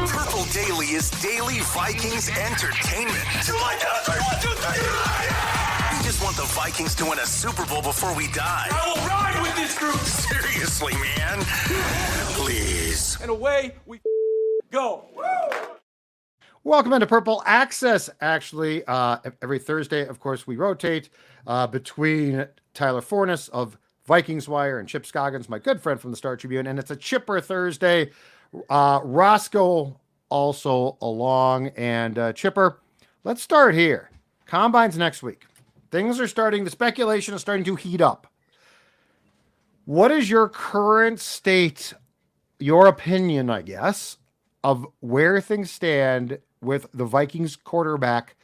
Purple Daily is daily Vikings entertainment. We just want the Vikings to win a Super Bowl before we die. I will ride with this group. Seriously, man. Please. And away we go. Welcome into Purple Access. Actually, every Thursday, of course, we rotate between Tyler Fornes of Vikings Wire and Chip Scoggins, my good friend from the Star Tribune, and it's a chipper Thursday. Roscoe also along, and Chipper, let's start here. Combines next week. Things are starting, the speculation is starting to heat up. What is your current state, your opinion, I guess, of where things stand with the Vikings quarterback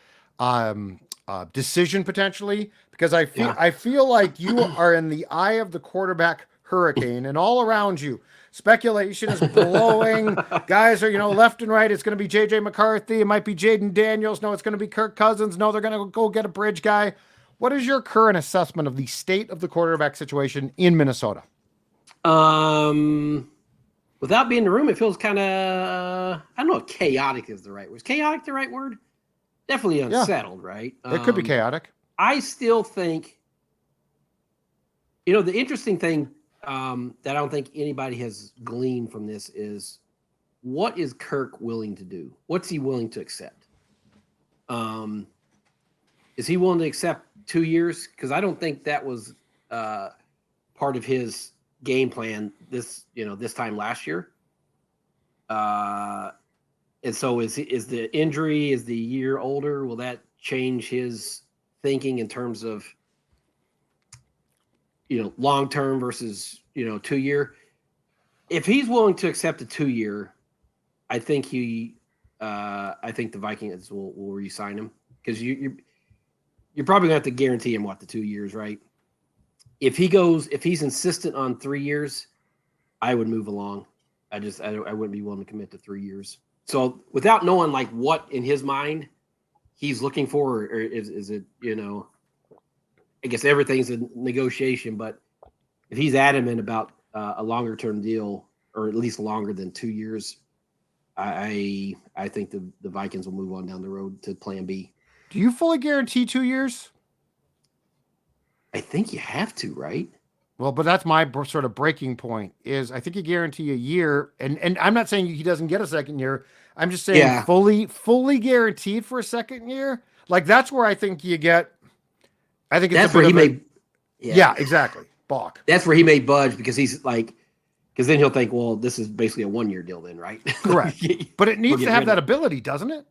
decision potentially? Because I feel like you are in the eye of the quarterback hurricane, and all around you, speculation is blowing. Guys are, left and right. It's going to be JJ McCarthy. It might be Jaden Daniels. No, it's going to be Kirk Cousins. No, they're going to go get a bridge guy. What is your current assessment of the state of the quarterback situation in Minnesota? Without being in the room, it feels kind of, I don't know if chaotic is the right word. Is chaotic the right word? Definitely unsettled, right? It could be chaotic. I still think, the interesting thing that I don't think anybody has gleaned from this is, what is Kirk willing to do? What's he willing to accept? Is he willing to accept 2 years? Because I don't think that was part of his game plan this time last year. And so is the injury, is the year older? Will that change his thinking in terms of, long term versus, 2 year? If he's willing to accept a 2 year, I think the Vikings will re-sign him, because you're probably gonna have to guarantee him the 2 years, right? If he's insistent on 3 years, I would move along. I wouldn't be willing to commit to 3 years. So without knowing what in his mind he's looking for, or is it, I guess everything's a negotiation, but if he's adamant about a longer term deal, or at least longer than 2 years, I think the Vikings will move on down the road to plan B. Do you fully guarantee 2 years? I think you have to, right? Well, but that's my sort of breaking point, is I think you guarantee a year, and I'm not saying he doesn't get a second year. I'm just saying fully guaranteed for a second year. That's where I think you get. I think it's where he may. Yeah, exactly. Balk. That's where he may budge, because he's because then he'll think, well, this is basically a 1 year deal, then, right? Correct. But it needs to have that ability, doesn't it?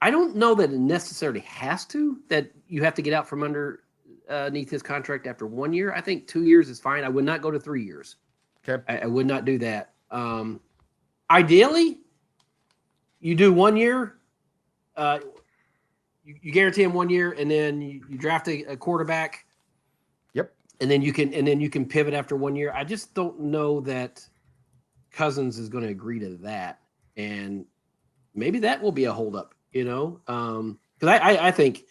I don't know that it necessarily has to, that you have to get out from underneath his contract after 1 year. I think 2 years is fine. I would not go to 3 years. Okay. I would not do that. Ideally, you do 1 year, you guarantee him 1 year, and then you draft a quarterback. Yep. And then you can pivot after 1 year. I just don't know that Cousins is going to agree to that, and maybe that will be a holdup. Because I think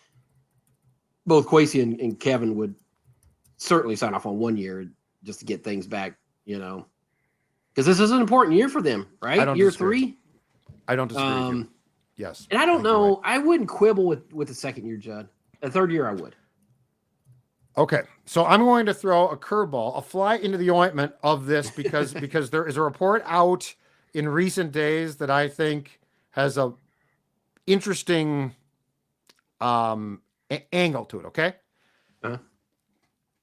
both Kwesi and Kevin would certainly sign off on 1 year just to get things back. Because this is an important year for them, right? Year disagree. 3. I don't disagree with you. Yes. And I don't know. Right. I wouldn't quibble with the second year, Judd. A third year, I would. Okay. So I'm going to throw a curveball, a fly into the ointment of this, because there is a report out in recent days that I think has a interesting angle to it. Okay. Uh-huh.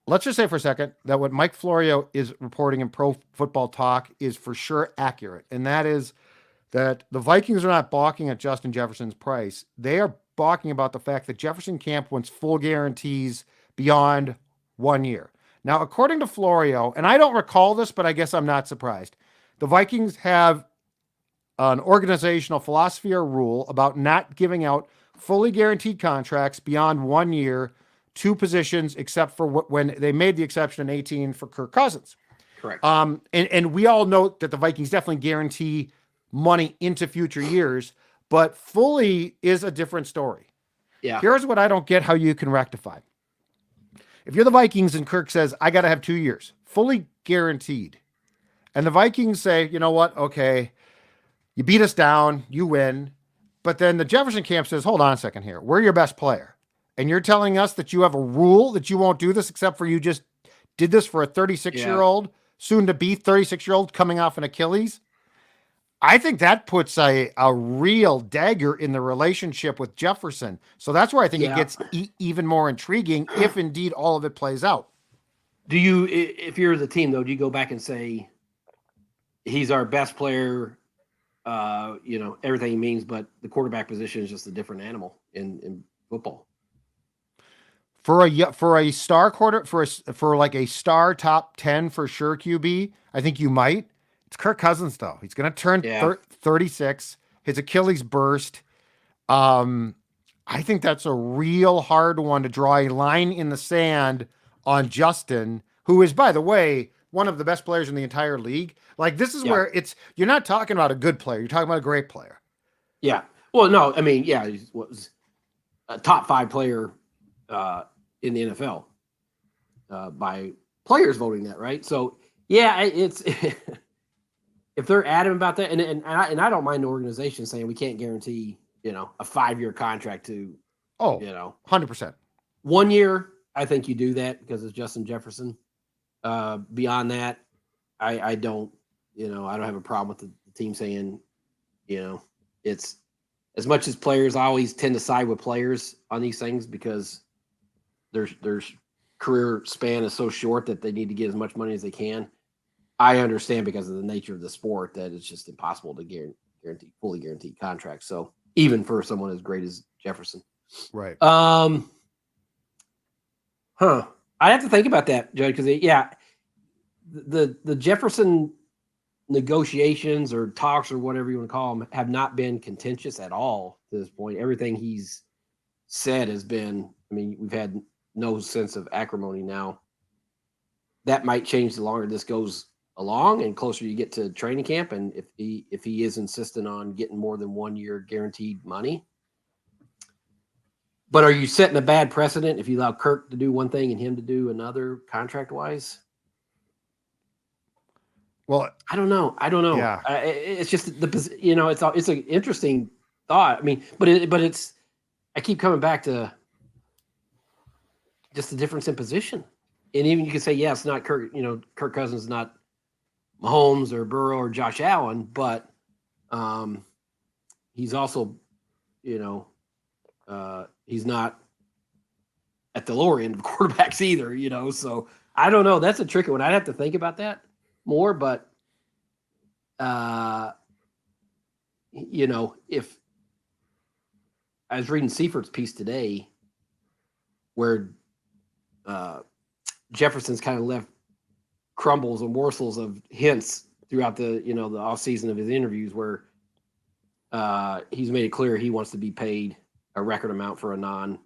Let's just say for a second that what Mike Florio is reporting in Pro Football Talk is for sure accurate. And that is that the Vikings are not balking at Justin Jefferson's price. They are balking about the fact that Jefferson Camp wants full guarantees beyond 1 year. Now, according to Florio, and I don't recall this, but I guess I'm not surprised, the Vikings have an organizational philosophy or rule about not giving out fully guaranteed contracts beyond 1 year to positions, except for when they made the exception in 2018 for Kirk Cousins. Correct. And we all know that the Vikings definitely guarantee money into future years, but fully is a different story. Yeah. Here's what I don't get how you can rectify. if you're the Vikings and Kirk says, I got to have 2 years, fully guaranteed. And the Vikings say, you know what? Okay, you beat us down, you win. But then the Jefferson camp says, hold on a second here. We're your best player. And you're telling us that you have a rule that you won't do this except for you just did this for a 36-year-old, soon to be 36-year-old coming off an Achilles. I think that puts a real dagger in the relationship with Jefferson. So that's where I think it gets even more intriguing if indeed all of it plays out. Do you, if you're the team though, do you go back and say he's our best player, everything he means, but the quarterback position is just a different animal in football? For a star for like a star top 10 for sure QB, I think you might. It's Kirk Cousins though. He's going to turn 36. His Achilles burst. I think that's a real hard one to draw a line in the sand on Justin, who is, by the way, one of the best players in the entire league. Like this is where you're not talking about a good player. You're talking about a great player. Yeah. Well, no, I mean, he was a top 5 player in the NFL by players voting that, right? So it's if they're adamant about that, and I don't mind the organization saying we can't guarantee a 5-year contract to 100%. 1 year. I think you do that because it's Justin Jefferson. Beyond that, I don't I don't have a problem with the team saying it's as much as players. I always tend to side with players on these things because their career span is so short that they need to get as much money as they can. I understand because of the nature of the sport that it's just impossible to fully guarantee contracts. So even for someone as great as Jefferson, right? I have to think about that, Judd, because the Jefferson negotiations or talks or whatever you want to call them have not been contentious at all to this point. Everything he's said has been. I mean, we've had no sense of acrimony now. That might change the longer this goes along and closer you get to training camp. And if he is insistent on getting more than 1 year guaranteed money. But are you setting a bad precedent if you allow Kirk to do one thing and him to do another contract wise? Well, I don't know. Yeah. It's just it's an interesting thought. I mean, but it's, I keep coming back to just the difference in position. And even you can say, it's not Kirk, Kirk Cousins is not Mahomes or Burrow or Josh Allen, but he's also, he's not at the lower end of quarterbacks either, so I don't know. That's a tricky one. I'd have to think about that more, but if I was reading Seifert's piece today where Jefferson's kind of left crumbles and morsels of hints throughout the off season of his interviews where he's made it clear he wants to be paid a record amount for a non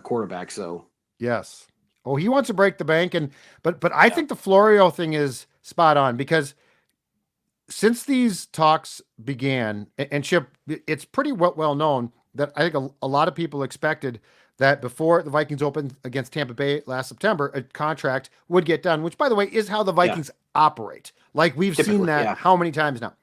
quarterback. So yes. Oh, he wants to break the bank. But I think the Florio thing is spot on because since these talks began, and Chip, it's pretty well known that I think a lot of people expected that before the Vikings opened against Tampa Bay last September, a contract would get done, which by the way is how the Vikings operate. Like we've seen that how many times now.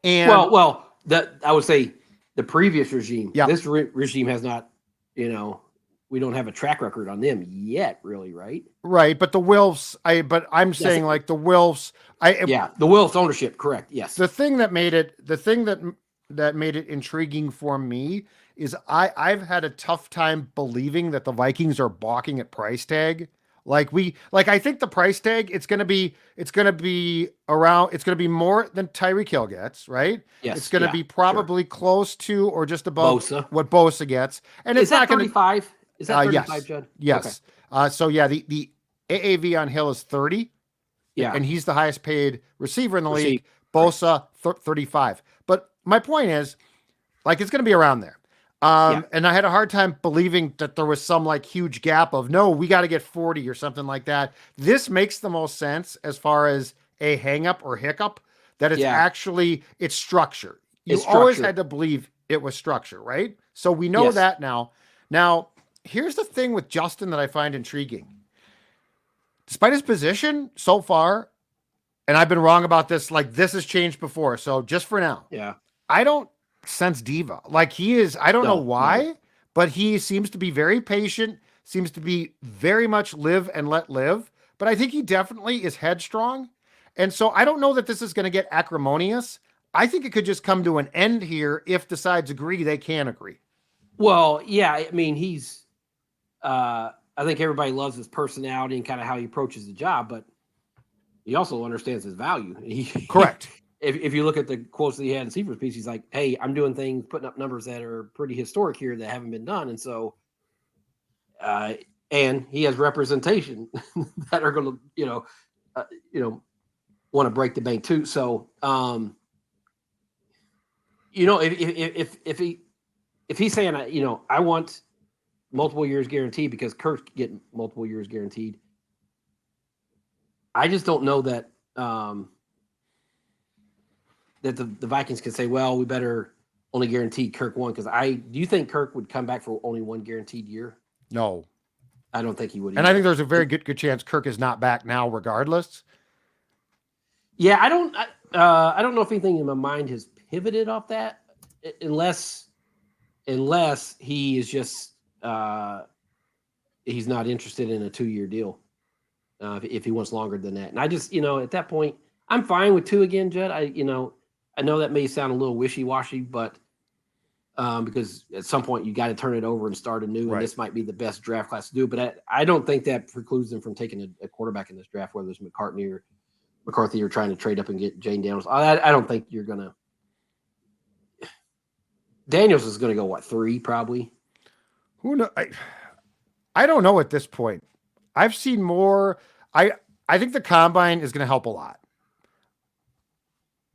And well, that I would say the previous regime, this regime has not, we don't have a track record on them yet, really, right? Right, but the Wilfs, saying like the Wilfs, the Wilfs ownership, correct? Yes. The thing that made it intriguing for me is I've had a tough time believing that the Vikings are balking at price tag. I think the price tag it's going to be more than Tyreek Hill gets, right? Yes. It's going to be probably close to or just above what Bosa gets, and it's not 35. Is that 35, yes. Judd? Yes. Okay. The AAV on Hill is 30. Yeah. And he's the highest paid receiver in the league. Bosa, 35. But my point is, it's going to be around there. And I had a hard time believing that there was some huge gap of, no, we got to get 40 or something like that. This makes the most sense as far as a hang up or hiccup, that it's actually, it's structure. You always had to believe it was structure, right? So we know that now. Now, here's the thing with Justin that I find intriguing. despite his position so far, and I've been wrong about this, like this has changed before. So just for now, I don't sense diva. Like he is, I don't know why, but he seems to be very patient, seems to be very much live and let live. But I think he definitely is headstrong. And so I don't know that this is going to get acrimonious. I think it could just come to an end here if the sides agree they can agree. Well, yeah, I mean, he's I think everybody loves his personality and kind of how he approaches the job, but he also understands his value. Correct. If you look at the quotes that he had in Seaver's piece, he's like, hey, I'm doing things, putting up numbers that are pretty historic here that haven't been done. And so, and he has representation that are going to, want to break the bank too. So, if he's saying, I want multiple years guaranteed because Kirk's getting multiple years guaranteed, I just don't know that that the Vikings can say, well, we better only guarantee Kirk one. Because do you think Kirk would come back for only one guaranteed year? No, I don't think he would. And I think there's a very good chance Kirk is not back now, regardless. Yeah, I don't know if anything in my mind has pivoted off that, unless he is just he's not interested in a 2-year deal. If he wants longer than that, and I just at that point I'm fine with 2 again, Judd. I know that may sound a little wishy-washy, but because at some point you got to turn it over and start anew, and this might be the best draft class to do. But I don't think that precludes them from taking a quarterback in this draft, whether it's McCarthy or trying to trade up and get Jane Daniels. I don't think you're gonna. Daniels is going to go 3 probably. Who knows? I don't know at this point. I've seen more. I think the combine is going to help a lot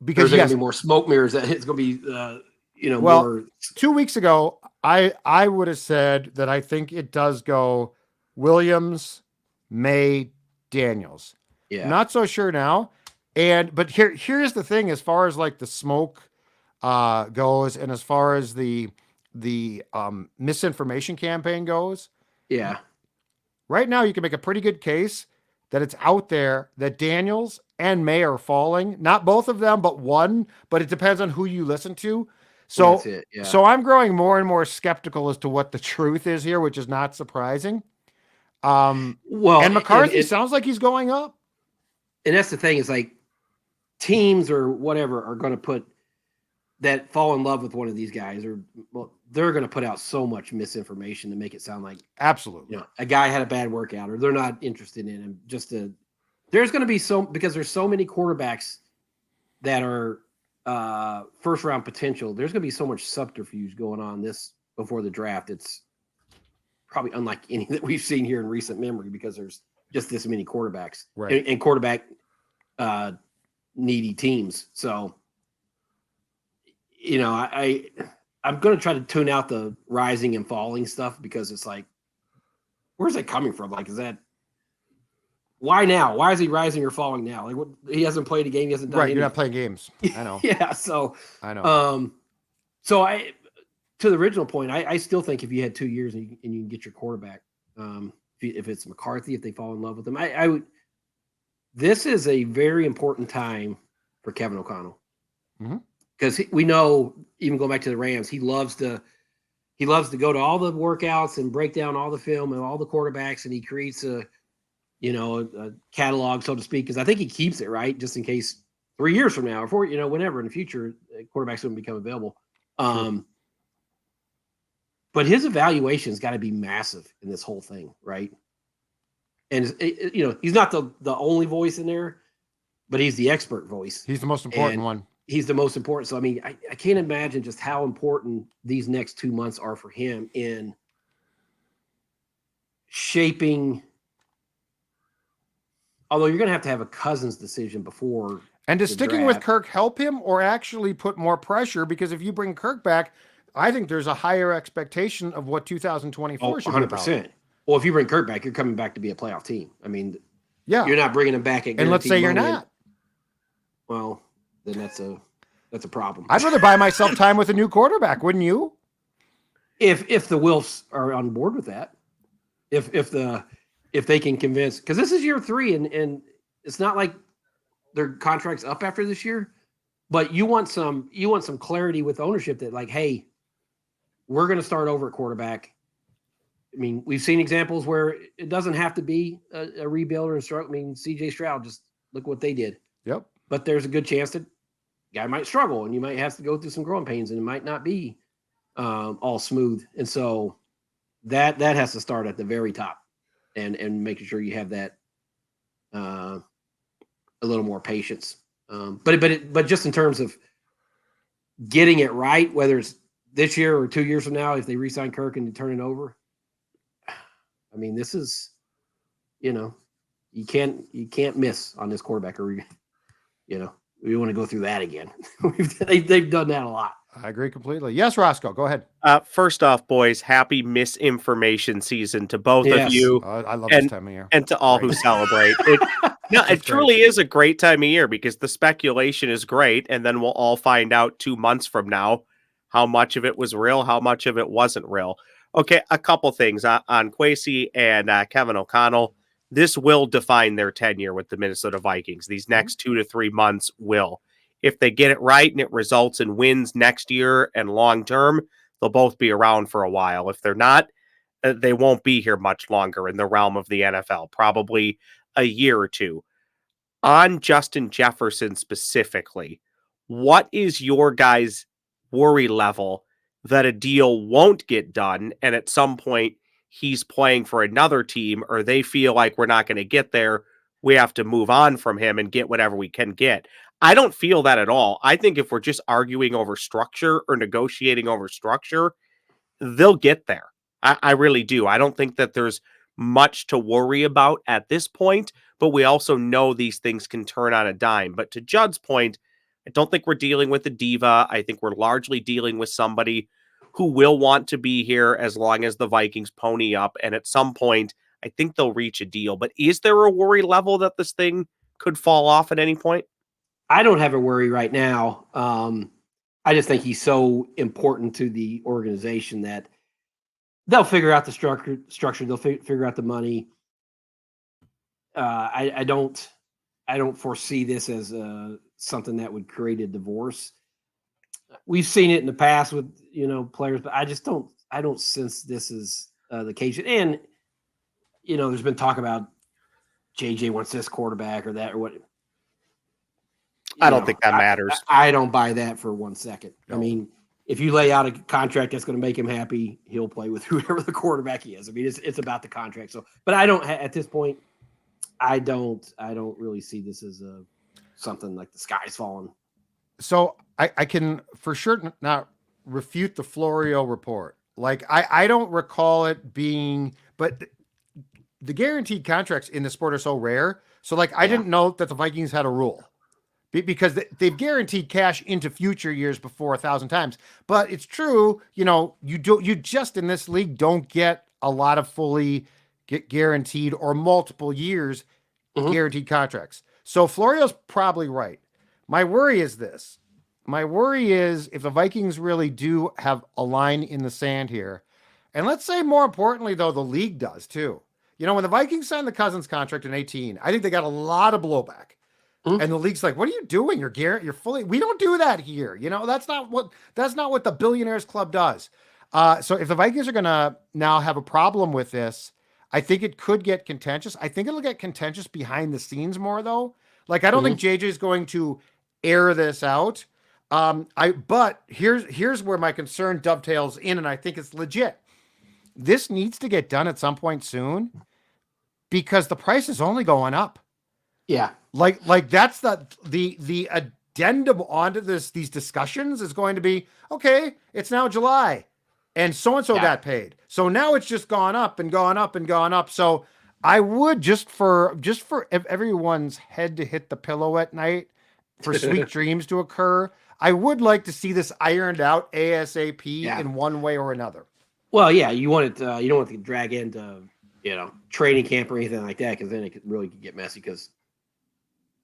because there's going to be more smoke mirrors. That it's going to be, well, more. 2 weeks ago, I would have said that I think it does go Williams, May, Daniels. Yeah. Not so sure now. But here's the thing, as far as like the smoke goes, and as far as the misinformation campaign goes. Yeah. Right now, you can make a pretty good case that it's out there that Daniels and May are falling. Not both of them, but one. But it depends on who you listen to. So, that's it, yeah. So I'm growing more and more skeptical as to what the truth is here, which is not surprising. And McCarthy sounds like he's going up. And that's the thing, is like teams or whatever are going to put that fall in love with one of these guys, or they're going to put out so much misinformation to make it sound like absolutely a guy had a bad workout, or they're not interested in him. There's going to be because there's so many quarterbacks that are first round potential. There's going to be so much subterfuge going on this before the draft. It's probably unlike any that we've seen here in recent memory, because there's just this many quarterbacks and quarterback needy teams. So, I'm going to try to tune out the rising and falling stuff, because it's like, where's that coming from? Like, why now? Why is he rising or falling now? Like, he hasn't played a game. He hasn't done anything. You're not playing games. I know. Yeah. So I know. So to the original point, I still think if you had 2 years and you can get your quarterback, if it's McCarthy, if they fall in love with him, I would. This is a very important time for Kevin O'Connell. Mm-hmm. Because we know, even going back to the Rams, he loves to go to all the workouts and break down all the film and all the quarterbacks, and he creates a catalog, so to speak. Because I think he keeps it, right, just in case 3 years from now or 4, whenever in the future, quarterbacks wouldn't become available. Sure. But his evaluation's got to be massive in this whole thing, right? And he's not the only voice in there, but he's the expert voice. He's the most important one. He's the most important. So, I mean, I can't imagine just how important these next 2 months are for him in shaping. Although you're going to have a Cousins decision before. And does sticking with Kirk help him, or actually put more pressure? Because if you bring Kirk back, I think there's a higher expectation of what 2024 should 100%. Be about. Well, if you bring Kirk back, you're coming back to be a playoff team. I mean, yeah, you're not bringing him back at. And let's say you're not. Well, then that's a problem. I'd rather buy myself time with a new quarterback, wouldn't you? If the Wilfs are on board with that, if the if they can convince, because this is year 3, and it's not like their contract's up after this year, but you want some clarity with ownership that like, hey, we're going to start over at quarterback. I mean, we've seen examples where it doesn't have to be a rebuild or a struggle. I mean, CJ Stroud, just look what they did. Yep. But there's a good chance that guy might struggle, and you might have to go through some growing pains, and it might not be all smooth. And so that has to start at the very top, and making sure you have that a little more patience. But just in terms of getting it right, whether it's this year or 2 years from now, if they re-sign Kirk and turn it over, I mean, this is, you can't miss on this quarterback, or we want to go through that again. They've done that a lot. I agree completely. Yes, Roscoe, go ahead. First off, boys, happy misinformation season to both of you. I love this time of year. And to all who celebrate. It truly is a great time of year because the speculation is great, and then we'll all find out 2 months from now how much of it was real, how much of it wasn't real. Okay, a couple things on Kwesi and Kevin O'Connell. This will define their tenure with the Minnesota Vikings. These next 2 to 3 months will. If they get it right and it results in wins next year and long term, they'll both be around for a while. If they're not, they won't be here much longer in the realm of the NFL, probably a year or two. On Justin Jefferson specifically, what is your guys' worry level that a deal won't get done and at some point he's playing for another team, or they feel like we're not going to get there, we have to move on from him and get whatever we can get? I don't feel that at all. I think if we're just arguing over structure or negotiating over structure, they'll get there. I really do. I don't think that there's much to worry about at this point, but we also know these things can turn on a dime. But to Judd's point, I don't think we're dealing with a diva. I think we're largely dealing with somebody who will want to be here as long as the Vikings pony up. And at some point, I think they'll reach a deal. But is there a worry level that this thing could fall off at any point? I don't have a worry right now. I just think he's so important to the organization that they'll figure out the structure. They'll figure out the money. I don't foresee this as something that would create a divorce. We've seen it in the past with players, but I don't sense this is the case. And there's been talk about JJ wants this quarterback or that or what. I don't think that matters. I don't buy that for 1 second. No. I mean, if you lay out a contract that's going to make him happy, he'll play with whoever the quarterback he is. I mean, it's about the contract. So, but I don't at this point. I don't really see this as something like the sky's falling. So I can for sure not refute the Florio report. Like I don't recall it being, but the guaranteed contracts in the sport are so rare. So like I didn't know that the Vikings had a rule because they've guaranteed cash into future years before 1,000 times. But it's true, you just in this league don't get a lot of fully guaranteed or multiple years guaranteed contracts. So Florio's probably right. My worry is this. My worry is if the Vikings really do have a line in the sand here, and let's say more importantly, though, the league does too. When the Vikings signed the Cousins contract in 2018, I think they got a lot of blowback. And the league's like, what are you doing? You're fully, we don't do that here. That's not what the Billionaires Club does. So if the Vikings are going to now have a problem with this, I think it could get contentious. I think it'll get contentious behind the scenes more though. Like, I don't think JJ is going to air this out. But here's where my concern dovetails in, and I think it's legit. This needs to get done at some point soon because the price is only going up. Yeah. Like that's the addendum onto these discussions is going to be, okay, it's now July and so-and-so got paid. So now it's just gone up and gone up and gone up. So I would just for everyone's head to hit the pillow at night for sweet dreams to occur, I would like to see this ironed out ASAP in one way or another. Well, yeah, you want it. You don't want to drag into training camp or anything like that because then it really could get messy. Because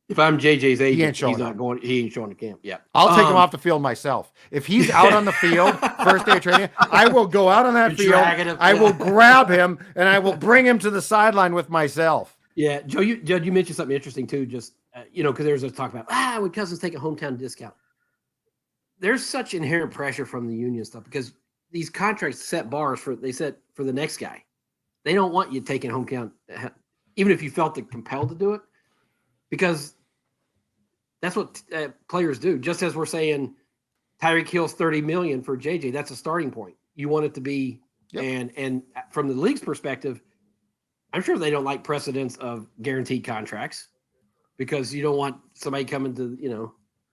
If I'm JJ's agent, ain't showing he's not up. going. He ain't showing the camp. Yeah, I'll take him off the field myself. If he's out on the field first day of training, I will go out on that field. I will grab him and I will bring him to the sideline with myself. Yeah, Judd, you mentioned something interesting too. Just because there's a talk about would Cousins take a hometown discount? There's such inherent pressure from the union stuff because these contracts set bars for the next guy. They don't want you taking hometown, even if you felt compelled to do it, because that's what players do. Just as we're saying, Tyreek Hill's $30 million for JJ. That's a starting point. You want it to be, and from the league's perspective, I'm sure they don't like precedents of guaranteed contracts because you don't want somebody coming to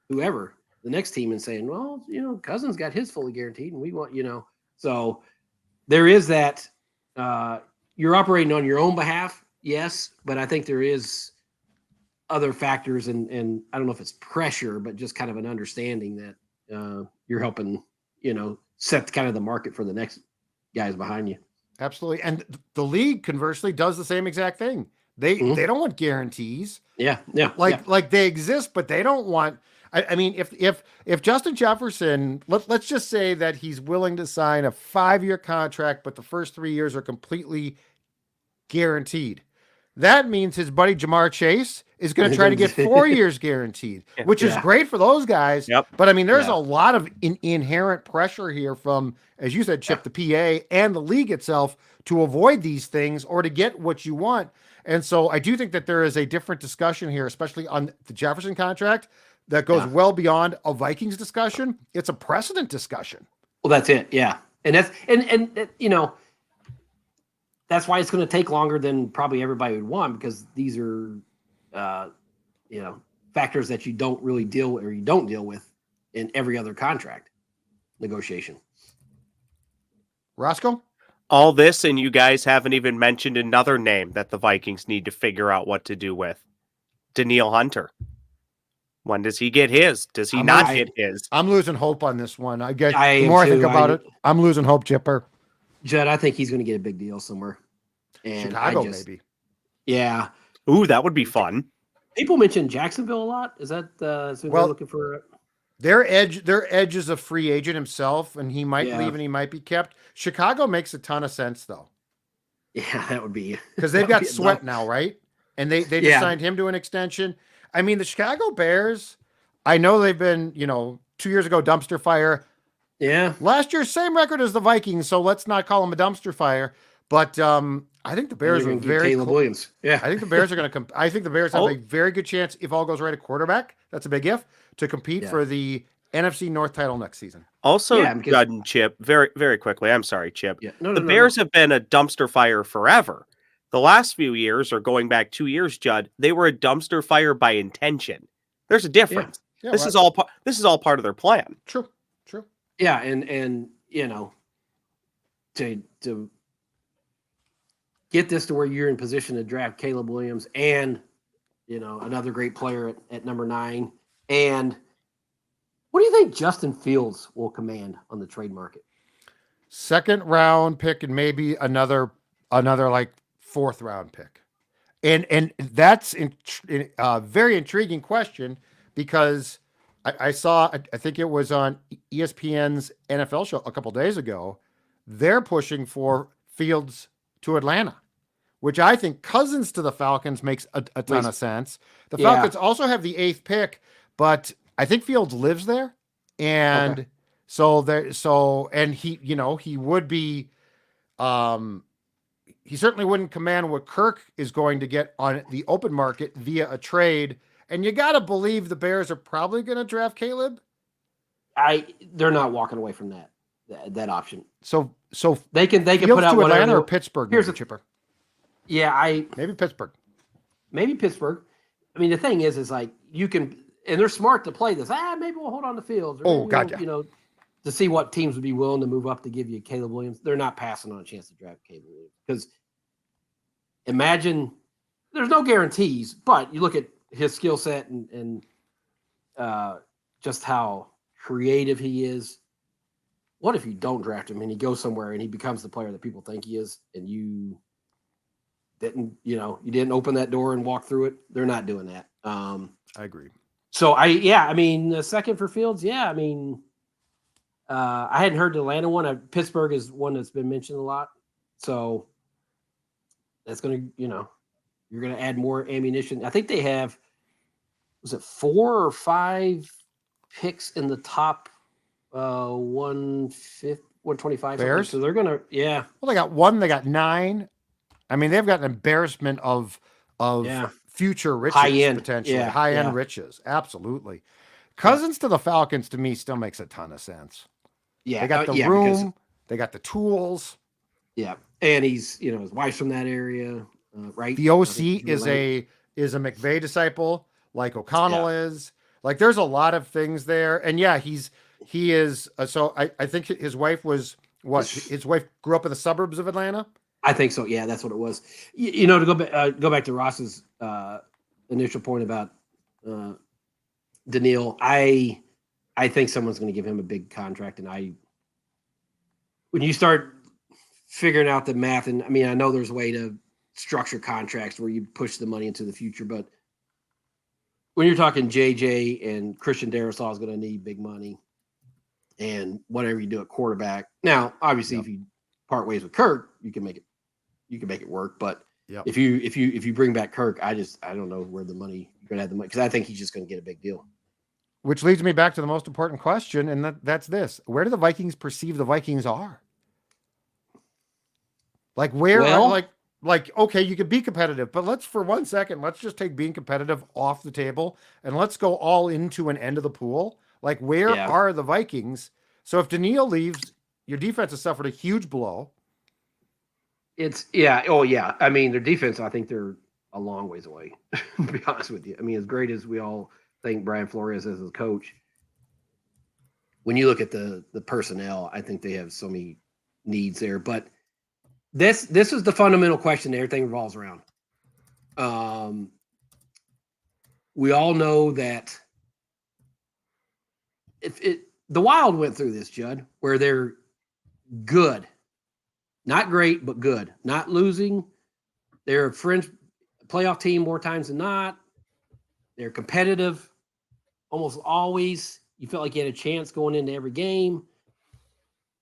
whoever the next team and saying, well, Cousins got his fully guaranteed, and we want So there is that. You're operating on your own behalf, yes, but I think there is other factors, and I don't know if it's pressure, but just kind of an understanding that you're helping, set kind of the market for the next guys behind you. Absolutely. And the league conversely does the same exact thing. They don't want guarantees. Yeah. Like they exist, but they don't want. I mean, if Justin Jefferson, let's just say that he's willing to sign a 5-year contract, but the first 3 years are completely guaranteed. That means his buddy Jamar Chase is going to try to get 4 years guaranteed, which is great for those guys. Yep. But I mean, there's a lot of inherent pressure here from, as you said, Chip, the PA and the league itself to avoid these things or to get what you want. And so I do think that there is a different discussion here, especially on the Jefferson contract, that goes well beyond a Vikings discussion. It's a precedent discussion. Well, that's it. Yeah. And that's, and that's why it's going to take longer than probably everybody would want, because these are, factors that you don't really deal with, or you don't deal with in every other contract negotiation. Roscoe? All this, and you guys haven't even mentioned another name that the Vikings need to figure out what to do with. Danielle Hunter. When does he get his? Does he not get his? I'm losing hope on this one. The more I think about it, I'm losing hope, Chipper. Judd, I think he's going to get a big deal somewhere. And Chicago, maybe. Yeah. Ooh, that would be fun. People mention Jacksonville a lot. Is that they're looking for? Their edge is a free agent himself, and he might leave and he might be kept. Chicago makes a ton of sense, though. Yeah, that would be because they've got Sweat now, right? And they just signed him to an extension. I mean, the Chicago Bears, I know they've been, 2 years ago, dumpster fire. Yeah. Last year, same record as the Vikings, so let's not call them a dumpster fire. But I think the Bears are very Caleb Williams. Yeah. I think the Bears are going to I think the Bears have a very good chance, if all goes right, at quarterback. That's a big if, to compete for the NFC North title next season. Also, Judd and Chip, very, very quickly. I'm sorry, Chip. Yeah. The Bears have been a dumpster fire forever. The last few years, or going back 2 years, Judd, they were a dumpster fire by intention. There's a difference. Yeah. This is all part of their plan. True. Yeah, and to get this to where you're in position to draft Caleb Williams and another great player at number 9. And what do you think Justin Fields will command on the trade market? 2nd round pick and maybe another like 4th round pick. And that's a very intriguing question, because I saw, I think it was on ESPN's NFL show a couple days ago, they're pushing for Fields to Atlanta, which I think Cousins to the Falcons makes a ton of sense. The Falcons also have the 8th pick, but I think Fields lives there. And and he would be, he certainly wouldn't command what Kirk is going to get on the open market via a trade. And you got to believe the Bears are probably going to draft Caleb. They're not walking away from that option. So they can put out Atlanta or Pittsburgh. Here's a Chipper. Yeah, maybe Pittsburgh. I mean, the thing is like you can, and they're smart to play this. Maybe we'll hold on to Fields. To see what teams would be willing to move up to give you Caleb Williams. They're not passing on a chance to draft Caleb Williams, because imagine there's no guarantees, but you look at his skill set and just how creative he is. What if you don't draft him and he goes somewhere and he becomes the player that people think he is, and you didn't open that door and walk through it? They're not doing that. I agree. So the second for Fields. Yeah. I mean, I hadn't heard the Atlanta one. Pittsburgh is one that's been mentioned a lot. So that's going to, you're going to add more ammunition. I think they have, was it 4 or 5 picks in the top 125? Bears? So they're going to, Well, they got 1. They got 9. I mean, they've got an embarrassment of future riches High-end, potentially. yeah, High-end yeah. riches. Absolutely. Cousins to the Falcons, to me, still makes a ton of sense. Yeah. They got the room. They got the tools. Yeah. And he's, his wife's from that area, right? The OC is a McVay disciple, like O'Connell is. Like, there's a lot of things there. And he is. So I think his wife was what? His wife grew up in the suburbs of Atlanta. I think so. Yeah, that's what it was. To go back to Ross's initial point about Danielle, I think someone's going to give him a big contract, and when you start figuring out the math, and I mean, I know there's a way to structure contracts where you push the money into the future, but when you're talking JJ and Christian Darrisaw is going to need big money, and whatever you do at quarterback. Now, obviously, if you part ways with Kirk, you can make it work. But if you bring back Kirk, I don't know where the money you're going to have the money, because I think he's just going to get a big deal. Which leads me back to the most important question, and that's this: where do the Vikings perceive the Vikings are? Like, where? Okay, you could be competitive, but let's just take being competitive off the table and let's go all into an end of the pool. Like, where are the Vikings? So if Danielle leaves, your defense has suffered a huge blow. I mean, their defense, I think they're a long ways away, to be honest with you. I mean, as great as we all think Brian Flores is as a coach, when you look at the personnel, I think they have so many needs there. But this is the fundamental question that everything revolves around. We all know that the Wild went through this, Judd, where they're good. Not great, but good. Not losing. They're a fringe playoff team more times than not. They're competitive almost always. You felt like you had a chance going into every game.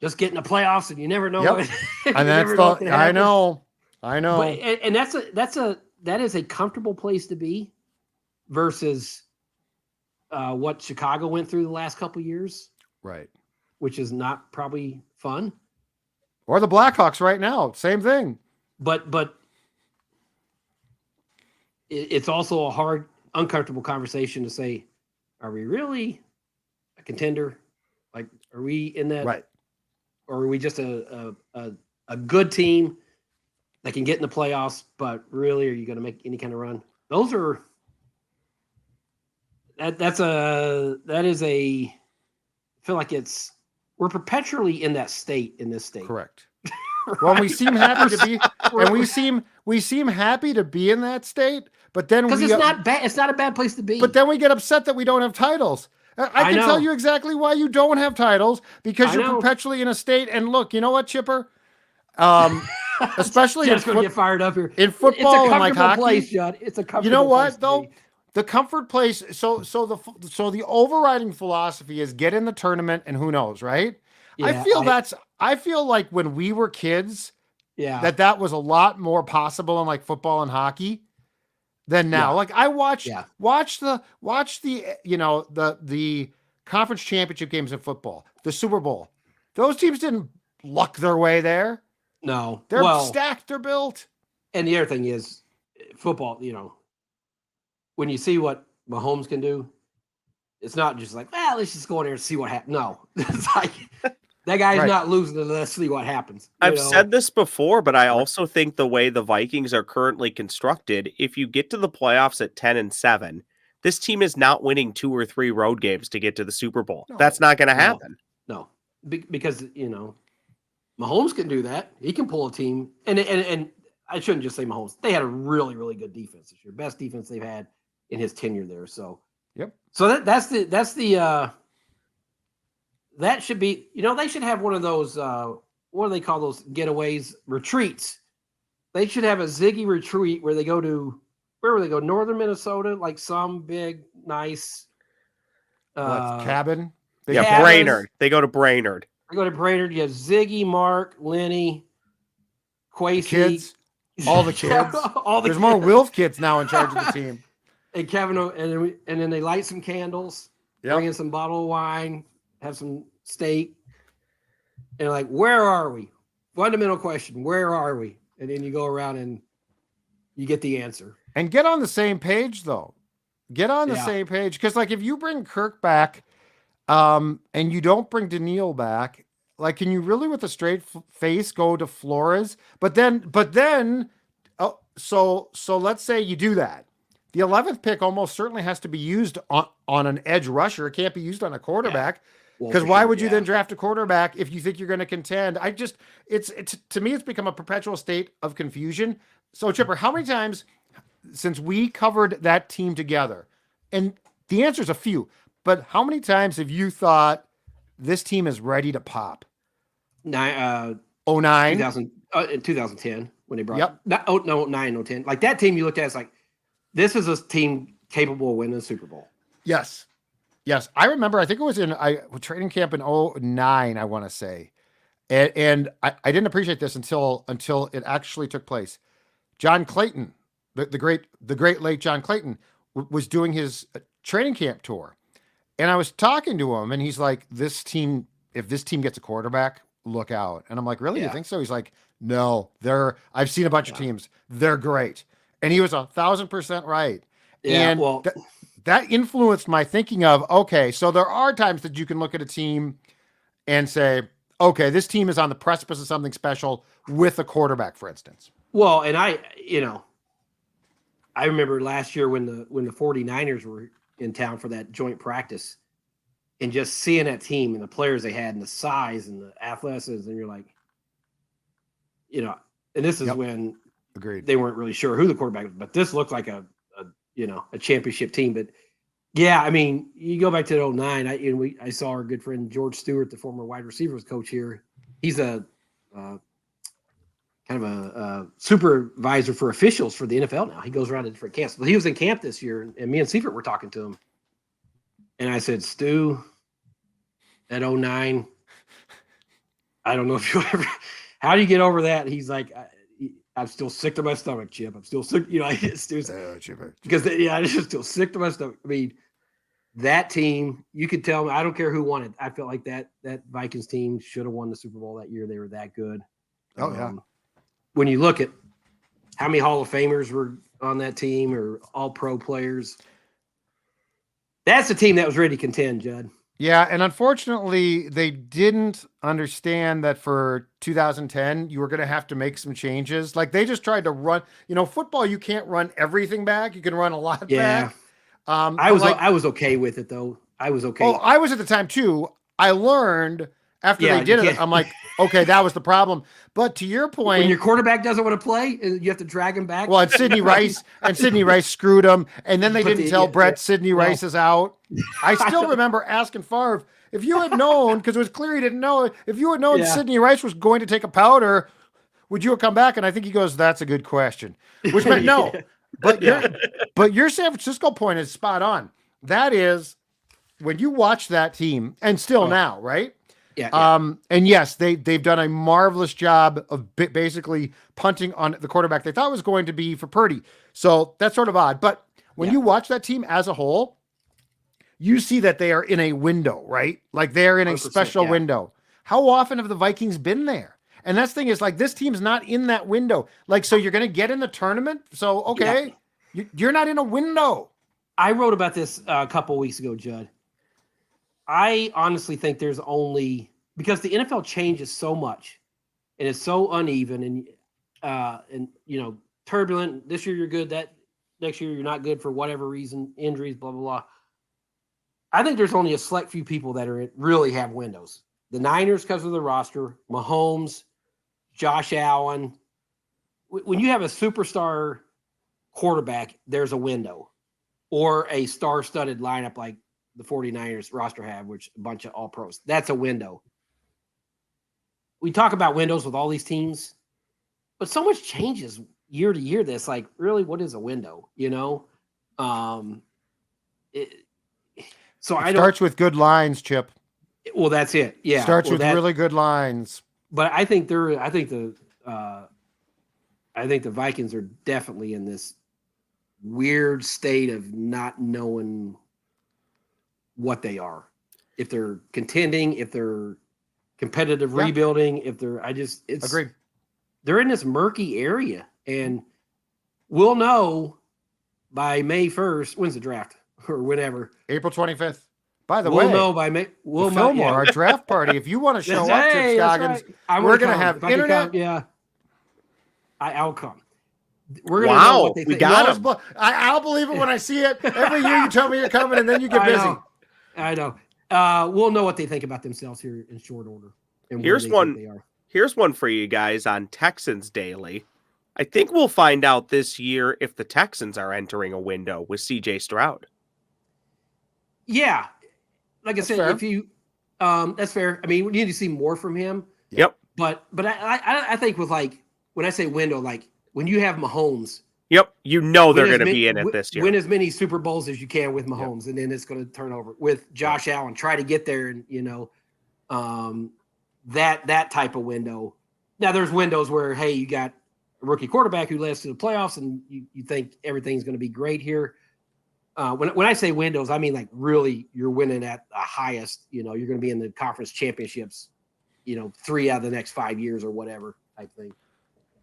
Just getting the playoffs, and you never know. Yep. And that's I know. But, and that is a comfortable place to be versus what Chicago went through the last couple of years. Right. Which is not probably fun. Or the Blackhawks right now, same thing. But it's also a hard, uncomfortable conversation to say, are we really a contender? Like, are we in that? Right. Or are we just a good team that can get in the playoffs, but really, are you going to make any kind of run? Those are I feel like we're perpetually in that state in this state. Correct. Right? Well, we seem happy to be, and we seem happy to be in that state, but then because it's not bad. It's not a bad place to be. But then we get upset that we don't have titles. I can tell you exactly why you don't have titles, because you're perpetually in a state. And look, you know what, Chipper? Especially Jeff's going to get fired up here. In football, it's a and like hockey, place, Judd. It's a comfortable. You know what though? Be. The comfort place. So the overriding philosophy is get in the tournament, and who knows, right? Yeah, I feel like when we were kids, that was a lot more possible in like football and hockey than now. Yeah. Like I watch the conference championship games in football, the Super Bowl. Those teams didn't luck their way there. No, they're stacked. They're built. And the other thing is, football. When you see what Mahomes can do, it's not just like, let's just go in there and see what happens. No, it's like that guy's not losing to let's see what happens. I've said this before, but I also think the way the Vikings are currently constructed, if you get to the playoffs at 10-7, this team is not winning 2 or 3 road games to get to the Super Bowl. No, that's not going to happen. No, because Mahomes can do that. He can pull a team, and I shouldn't just say Mahomes. They had a really, really good defense this year, best defense they've had in his tenure there. So, So that's the that should be. They should have one of those. What do they call those getaways? Retreats. They should have a Ziggy retreat where they go to. Where would they go? Northern Minnesota, like some big nice Cabin? Yeah, Cabins. Brainerd. They go to Brainerd. I go to Brainerd. You have Ziggy, Mark, Lenny, Quasey. Kids. All the kids. There's more Wilf kids now in charge of the team. And Kevin, and then they light some candles, bring in some bottle of wine, have some steak, and like, where are we? Fundamental question: where are we? And then you go around and you get the answer. And get on the same page, though. Get on the same page, because like if you bring Kirk back, and you don't bring Danielle back, like, can you really with a straight face go to Flores? But then, so let's say you do that. The 11th pick almost certainly has to be used on an edge rusher. It can't be used on a quarterback. Because why would you then draft a quarterback if you think you're going to contend? It's to me, it's become a perpetual state of confusion. So Chipper, how many times since we covered that team together, and the answer is a few, but how many times have you thought this team is ready to pop? 09, 2010 when they brought 9, 10. Like that team you looked at, it's like, this is a team capable of winning the Super Bowl. Yes. I remember, I think it was in training camp in 09, I want to say. And I didn't appreciate this until it actually took place. John Clayton, the great late John Clayton, was doing his training camp tour. And I was talking to him, and he's like, if this team gets a quarterback, look out. And I'm like, really? You think so? He's like, no, I've seen a bunch of teams. They're great. And he was 1,000% right. Yeah, and that influenced my thinking of, okay, so there are times that you can look at a team and say, okay, this team is on the precipice of something special with a quarterback, for instance. Well, and I remember last year when the 49ers were in town for that joint practice and just seeing that team and the players they had and the size and the athleticism, and you're like, and this is when Agreed. They weren't really sure who the quarterback was, but this looked like a championship team. But yeah, I mean, you go back to 09. I saw our good friend George Stewart, the former wide receivers coach here. He's a kind of a supervisor for officials for the NFL now. He goes around to different camps. But he was in camp this year, and me and Seifert were talking to him. And I said, Stu, at 09, I don't know if you ever – how do you get over that? He's like – I'm still sick to my stomach, Chip. I'm still sick. Because I'm just still sick to my stomach. I mean, that team, you could tell me, I don't care who won it. I felt like that Vikings team should have won the Super Bowl that year. They were that good. When you look at how many Hall of Famers were on that team or all pro players, that's a team that was ready to contend, Judd. Yeah, and unfortunately, they didn't understand that for 2010, you were going to have to make some changes. Like, they just tried to run, football, you can't run everything back. You can run a lot back. I was okay with it, though. I was okay. Oh, I was at the time, too. I learned after they did it, I'm like, okay, that was the problem. But to your point, when your quarterback doesn't want to play, you have to drag him back. Well, and Sidney Rice screwed him, and then they didn't tell Brett Sidney Rice is out. I still remember asking Favre, if you had known, because it was clear he didn't know, if you had known Sidney Rice was going to take a powder, would you have come back? And I think he goes, that's a good question, which meant no. But your San Francisco point is spot on. That is, when you watch that team, and still now, right? Yeah. And yes, they've done a marvelous job of basically punting on the quarterback they thought was going to be for Purdy. So that's sort of odd. But when you watch that team as a whole, you see that they are in a window, right? Like they're in a special window. How often have the Vikings been there? And that's the thing is, like, this team's not in that window. Like, so you're going to get in the tournament. So, okay, you're not in a window. I wrote about this a couple of weeks ago, Judd. I honestly think there's only, because the NFL changes so much and it's so uneven and turbulent. This year you're good, that next year you're not good for whatever reason, injuries, blah, blah, blah. I think there's only a select few people that really have windows. The Niners, because of the roster, Mahomes, Josh Allen. When you have a superstar quarterback, there's a window, or a star-studded lineup like the 49ers roster have, which a bunch of all pros. That's a window. We talk about windows with all these teams, but so much changes year to year. That's like, really, what is a window? So It starts with good lines, Chip. Well, that's it. Yeah, Starts with really good lines. But I think the Vikings are definitely in this weird state of not knowing what they are. If they're contending, if they're competitive rebuilding, if they're Agree. They're in this murky area, and we'll know by May 1st. When's the draft or whenever? April 25th. By the way, we'll know by May. Fillmore, our draft party. If you want to show up, Chip Scoggins, we're going to have internet. I'll come. We're gonna know what they think. We got him. I'll believe it when I see it. Every year you tell me you're coming, and then you get busy. I know. We'll know what they think about themselves here in short order. And here's one for you guys on Texans Daily. I think we'll find out this year if the Texans are entering a window with C.J. Stroud. Yeah, like I said, fair. If you, that's fair. I mean, we need to see more from him. Yep. But I think with when I say window, like when you have Mahomes. Yep, they're going to be in it this year. Win as many Super Bowls as you can with Mahomes, and then it's going to turn over with Josh Allen. Try to get there, and that type of window. Now, there's windows where you got a rookie quarterback who led us to the playoffs, and you think everything's going to be great here. When I say windows, I mean like really you're winning at the highest. You're going to be in the conference championships. 3 out of the next 5 years or whatever type thing.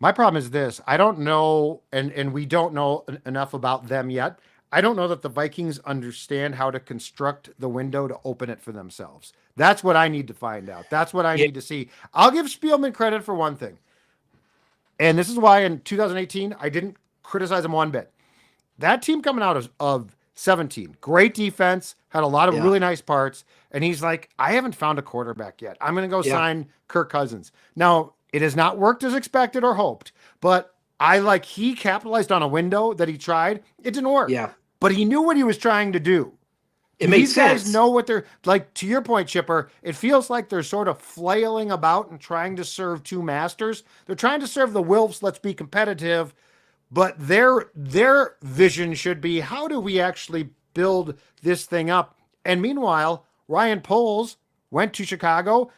My problem is this. I don't know, and we don't know enough about them yet. I don't know that the Vikings understand how to construct the window to open it for themselves. That's what I need to find out. That's what I need to see. I'll give Spielman credit for one thing. And this is why in 2018, I didn't criticize him one bit. That team coming out of 17, great defense, had a lot of really nice parts. And he's like, I haven't found a quarterback yet. I'm going to go sign Kirk Cousins. Now, it has not worked as expected or hoped, but he capitalized on a window that he tried. It didn't work. Yeah. But he knew what he was trying to do. It makes sense. These guys know what they're like. To your point, Chipper, it feels like they're sort of flailing about and trying to serve two masters. They're trying to serve the Wilfs. Let's be competitive. But their vision should be, how do we actually build this thing up? And meanwhile, Ryan Poles went to Chicago,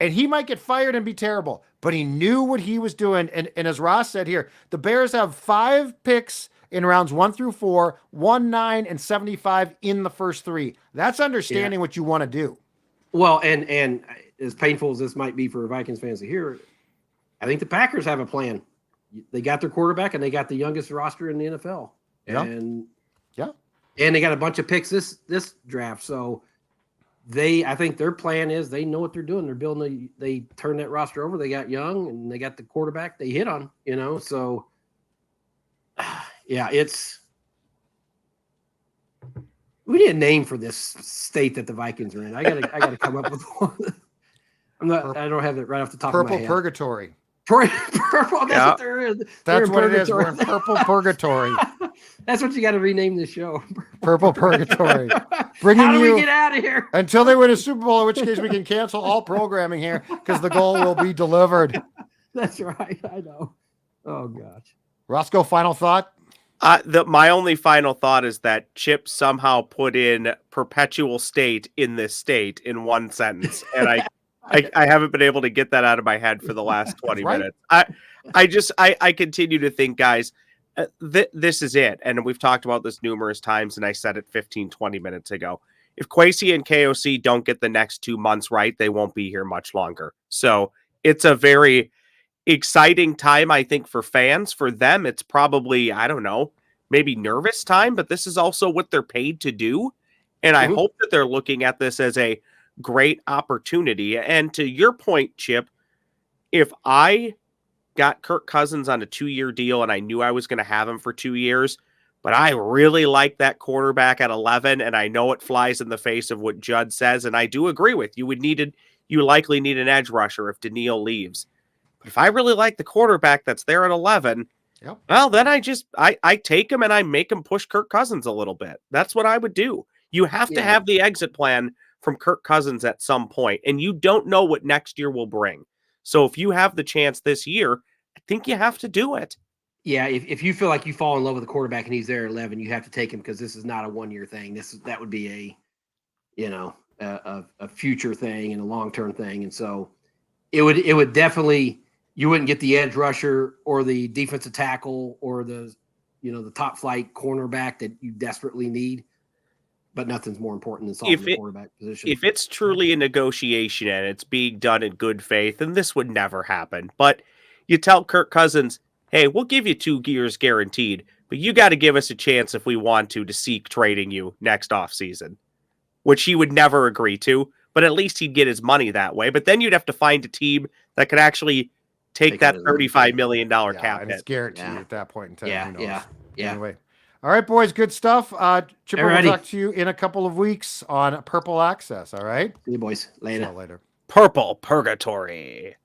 and he might get fired and be terrible, but he knew what he was doing. And as Ross said here, the Bears have 5 picks in rounds 1 through 4, 1, 9, and 75 in the first 3. That's understanding what you want to do. Well, and as painful as this might be for Vikings fans to hear, I think the Packers have a plan. They got their quarterback, and they got the youngest roster in the NFL. Yeah. And they got a bunch of picks this draft. So I think their plan is they know what they're doing. They're building they turn that roster over. They got young, and they got the quarterback they hit on, so we need a name for this state that the Vikings are in. I gotta come up with one. I don't have it right off the top of my head. Purple purgatory. Purple, that's what they're in. That's what it is. We're in purple purgatory. That's what you got to rename this show. Purple purgatory. How do we get out of here? Until they win a Super Bowl, in which case we can cancel all programming here because the goal will be delivered. That's right. I know. Oh, gosh. Roscoe, final thought? My only final thought is that Chip somehow put in perpetual state in this state in one sentence. And I haven't been able to get that out of my head for the last 20 minutes. I continue to think, guys, this is it. And we've talked about this numerous times, and I said it 15, 20 minutes ago. If Kwesi and KOC don't get the next 2 months right, they won't be here much longer. So it's a very exciting time, I think, for fans. For them, it's probably, I don't know, maybe nervous time, but this is also what they're paid to do. And I hope that they're looking at this as a great opportunity. And to your point, Chip, if I got Kirk Cousins on a 2-year deal and I knew I was going to have him for 2 years, but I really like that quarterback at 11, and I know it flies in the face of what Judd says, and I do agree with you. You likely need an edge rusher if Danielle leaves. But if I really like the quarterback that's there at 11, well, then I take him and I make him push Kirk Cousins a little bit. That's what I would do. You have to have the exit plan from Kirk Cousins at some point, and you don't know what next year will bring. So if you have the chance this year, I think you have to do it. Yeah, if you feel like you fall in love with a quarterback and he's there at 11, you have to take him because this is not a 1-year thing. That would be a future thing and a long-term thing. And so it would definitely, you wouldn't get the edge rusher or the defensive tackle or the top flight cornerback that you desperately need. But nothing's more important than solving the quarterback position. If it's truly a negotiation and it's being done in good faith, then this would never happen. But you tell Kirk Cousins, hey, we'll give you 2 years guaranteed, but you got to give us a chance if we want to seek trading you next offseason, which he would never agree to, but at least he'd get his money that way. But then you'd have to find a team that could actually take that $35 million cap and hit. it's guaranteed at that point in time. Yeah. Anyway. All right, boys, good stuff. Chipper, Alrighty. we'll talk to you in a couple of weeks on Purple Access, all right? See you boys. Later. See you later. Purple Purgatory.